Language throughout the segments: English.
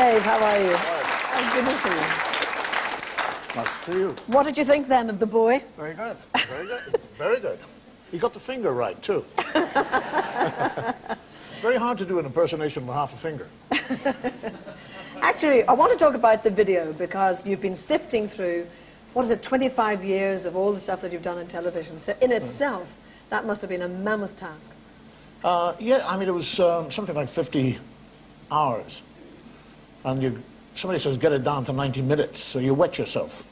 Dave, how are you? Hi. Oh, good to see you. Nice to see you. What did you think then of the boy? Very good. Very good. Very good. He got the finger right, too. It's very hard to do an impersonation with half a finger. Actually, I want to talk about the video because you've been sifting through, what is it, 25 years of all the stuff that you've done on television. So in itself, that must have been a mammoth task. Yeah, I mean, it was something like 50 hours. And somebody says, get it down to 90 minutes, so you wet yourself.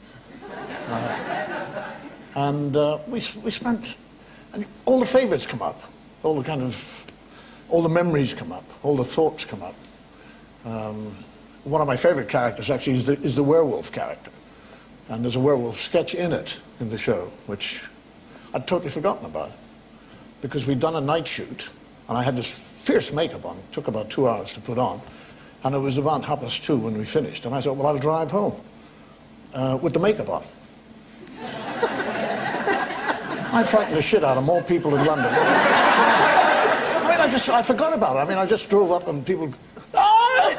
We spent, and all the favorites come up, all the memories come up, all the thoughts come up. One of my favorite characters actually is the werewolf character. And there's a werewolf sketch in it, in the show, which I'd totally forgotten about. Because we'd done a night shoot, and I had this fierce makeup on. It took about 2 hours to put on. And it was about 2:30 when we finished. And I thought, well, I'll drive home with the makeup on. I frightened the shit out of more people in London. I mean, I forgot about it. I mean, I just drove up and people, ah!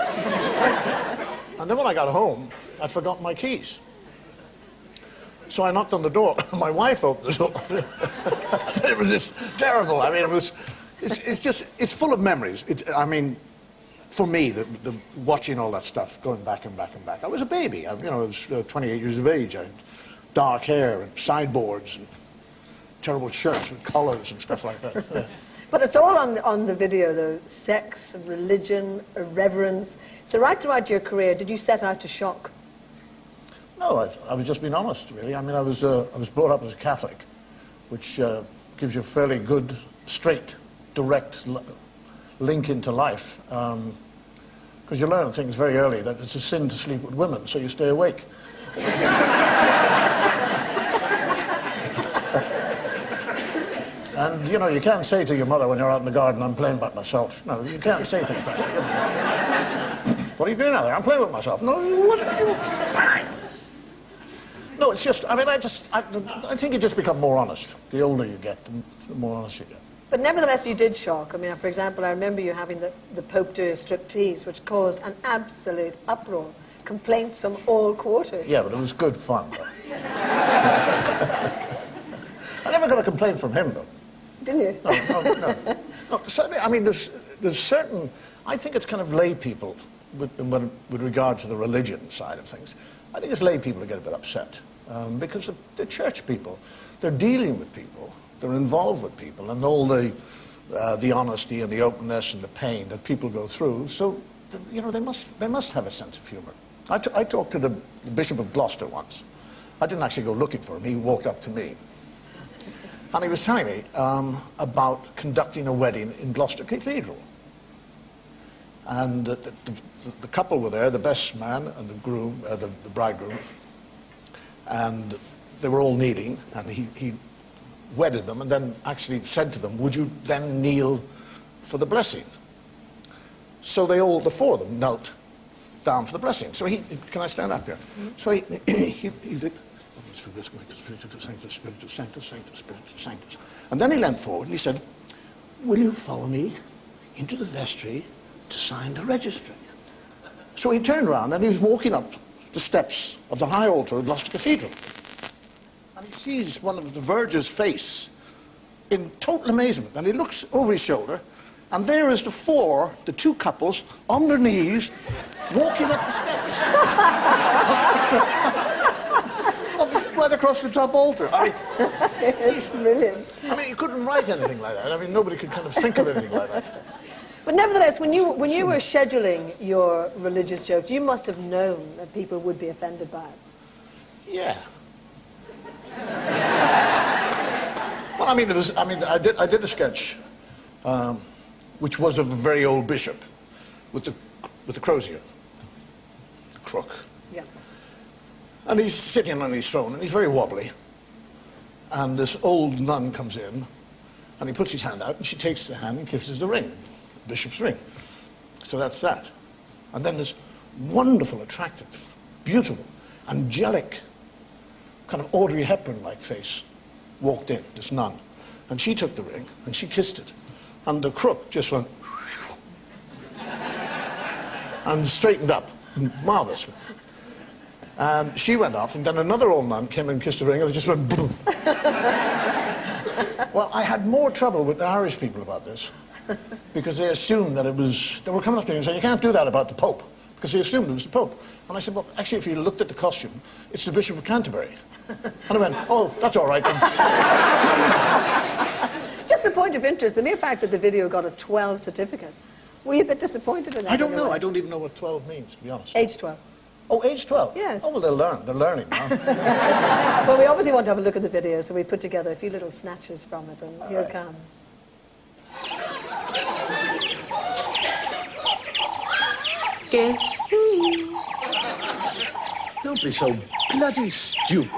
And then when I got home, I'd forgotten my keys. So I knocked on the door. My wife opened the door. It was just terrible. I mean, it's full of memories. I mean, for me, the watching all that stuff, going back and back and back. I was a baby. I was 28 years of age. I had dark hair and sideboards and terrible shirts with collars and stuff like that. Yeah. But it's all on the video, though. Sex, religion, irreverence. So right throughout your career, did you set out to shock? No, I was just being honest, really. I mean, I was brought up as a Catholic, which gives you a fairly good, straight, direct link into life. Because you learn things very early that it's a sin to sleep with women, so you stay awake. And, you can't say to your mother when you're out in the garden, I'm playing by myself. No, you can't say things like that. What are you doing out there? I'm playing with myself. No, what are you doing? No, it's just, I mean, I think you just become more honest. The older you get, the more honest you get. But nevertheless, you did shock. I mean, for example, I remember you having the Pope do a striptease, which caused an absolute uproar. Complaints from all quarters. Yeah, but it was good fun, though. I never got a complaint from him, though. Didn't you? No. Certainly, I mean, there's certain, I think it's kind of lay people with regard to the religion side of things. I think it's lay people who get a bit upset because the church people, they're dealing with people, they're involved with people, and all the honesty and the openness and the pain that people go through. So, they must have a sense of humor. I talked to the Bishop of Gloucester once. I didn't actually go looking for him. He walked up to me. And he was telling me about conducting a wedding in Gloucester Cathedral. And the couple were there, the best man and the groom, the bridegroom. And they were all kneeling, and he wedded them and then actually said to them, would you then kneel for the blessing? So the four of them knelt down for the blessing. So can I stand up here? Mm-hmm. So he did. And then he leant forward and he said, will you follow me into the vestry to sign the registry? So he turned around and he was walking up the steps of the high altar of Gloucester Cathedral. And he sees one of the verger's face in total amazement. And he looks over his shoulder, and there is the two couples on their knees walking up the steps. Right across the top altar. I mean, it's brilliant. I mean, you couldn't write anything like that. I mean, nobody could kind of think of anything like that. But nevertheless, when you were scheduling your religious jokes, you must have known that people would be offended by it. Yeah. Well, I mean, I did a sketch, which was of a very old bishop with the crozier, the crook. Yeah. And he's sitting on his throne, and he's very wobbly. And this old nun comes in, and he puts his hand out, and she takes the hand and kisses the ring, the bishop's ring. So that's that. And then this wonderful, attractive, beautiful, angelic, kind of Audrey Hepburn-like face walked in, this nun. And she took the ring, and she kissed it. And the crook just went, and straightened up. marvellously. And she went off, and then another old man came and kissed her ring, and it just went boom. Well, I had more trouble with the Irish people about this, because they assumed that it was... They were coming up to me and saying, you can't do that about the Pope, because they assumed it was the Pope. And I said, well, actually, if you looked at the costume, it's the Bishop of Canterbury. And I went, oh, that's all right then. Just a point of interest, the mere fact that the video got a 12 certificate, were you a bit disappointed in that? I don't know. I don't even know what 12 means, to be honest. Age 12. Oh, age 12? Yes. Oh, well, they'll learn. They're learning now. Well, we obviously want to have a look at the video, so we put together a few little snatches from it, and here it comes. Yes. Don't be so bloody stupid.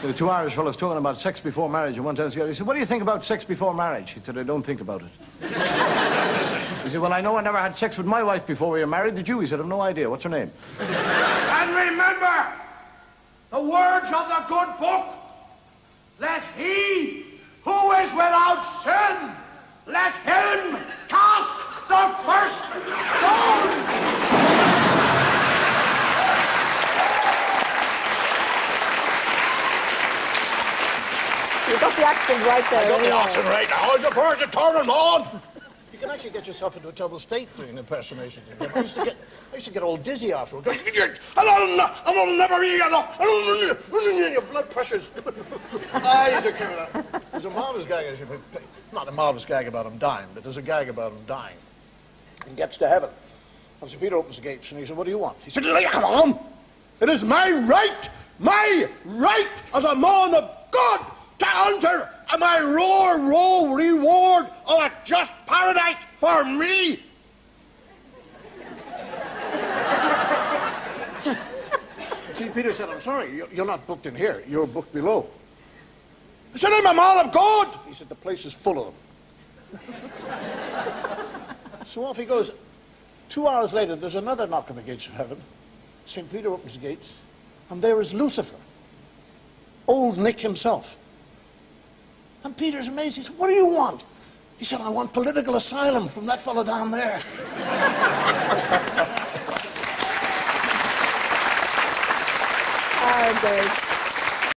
There were two Irish fellows talking about sex before marriage, and one tells the other, he said, what do you think about sex before marriage? He said, I don't think about it. He said, well, I know I never had sex with my wife before we were married. Did you? He said, I've no idea. What's her name? And remember the words of the good book. Let he who is without sin, let him cast the first stone. You got the accent right there. I got the anyway. accent right now. I prefer to turn him on. You can actually get yourself into a trouble state doing impersonations. I used to get all dizzy afterwards. I'll never be your blood pressure's. There's a marvelous gag, not a marvelous gag about him dying, but there's a gag about him dying. He gets to heaven. And St. Peter opens the gates and he said, what do you want? He said, come on. It is my right as a man of God to enter my reward of a just paradise for me. St. Peter said, I'm sorry, you're not booked in here. You're booked below. I said, I'm a man of God. He said, the place is full of them. So off he goes. 2 hours later, there's another knock on the gates of heaven. St. Peter opens the gates, and there is Lucifer, old Nick himself. And Peter's amazed. He said, what do you want? He said, I want political asylum from that fellow down there. Oh, great.